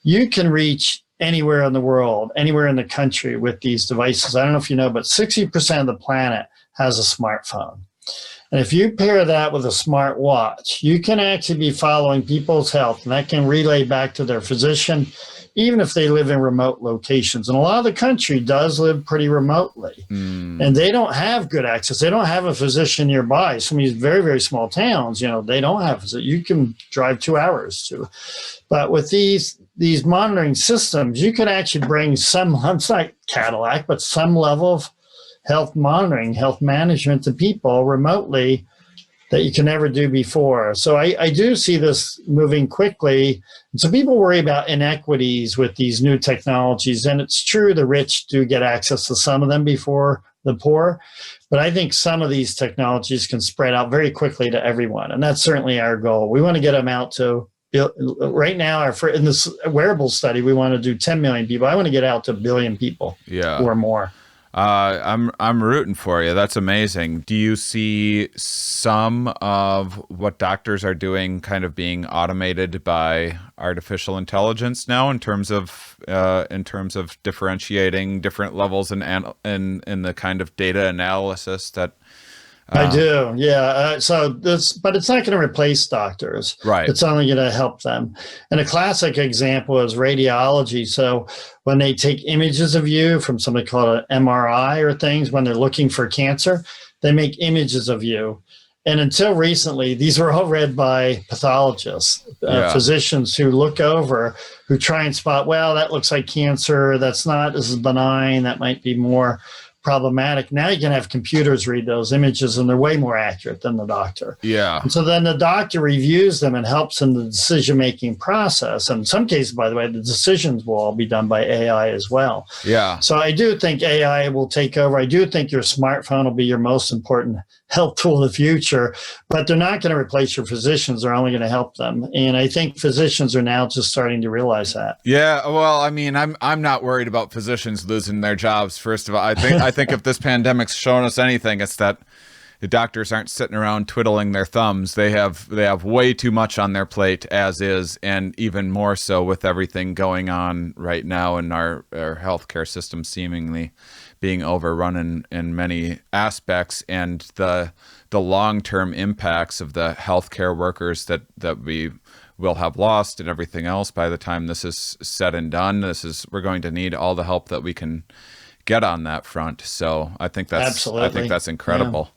you can reach anywhere in the world, anywhere in the country with these devices. I don't know if you know, but 60% of the planet has a smartphone. And if you pair that with a smart watch, you can actually be following people's health, and that can relay back to their physician, even if they live in remote locations. And a lot of the country does live pretty remotely, and they don't have good access. They don't have a physician nearby. Some of these very, very small towns, they don't have, you can drive 2 hours to. But with these monitoring systems, you can actually bring some, it's not Cadillac, but some level of health monitoring, health management to people remotely that you can never do before. So I do see this moving quickly. And so people worry about inequities with these new technologies. And it's true, the rich do get access to some of them before the poor. But I think some of these technologies can spread out very quickly to everyone. And that's certainly our goal. We want to get them out to, right now, in this wearables study, we want to do 10 million people. I want to get out to 1 billion people or more. I'm rooting for you. That's amazing. Do you see some of what doctors are doing kind of being automated by artificial intelligence now in terms of differentiating different levels in the kind of data analysis that? I do, yeah. But it's not going to replace doctors. Right. It's only going to help them. And a classic example is radiology. So when they take images of you from something called an MRI or things, when they're looking for cancer, they make images of you. And until recently, these were all read by pathologists, physicians who look over, who try and spot, well, that looks like cancer. That's not, this is benign. That might be more problematic. Now you can have computers read those images, and they're way more accurate than the doctor. Yeah. And so then the doctor reviews them and helps in the decision-making process. And in some cases, by the way, the decisions will all be done by AI as well. Yeah. So I do think AI will take over. I do think your smartphone will be your most important health tool of the future, but they're not going to replace your physicians. They're only going to help them. And I think physicians are now just starting to realize that. Yeah. Well, I mean, I'm not worried about physicians losing their jobs. First of all, I think if this pandemic's shown us anything, it's that the doctors aren't sitting around twiddling their thumbs. They have way too much on their plate as is, and even more so with everything going on right now in our healthcare system seemingly being overrun in many aspects, and the long-term impacts of the healthcare workers that we will have lost and everything else by the time this is said and done. We're going to need all the help that we can get on that front. So I think that's incredible.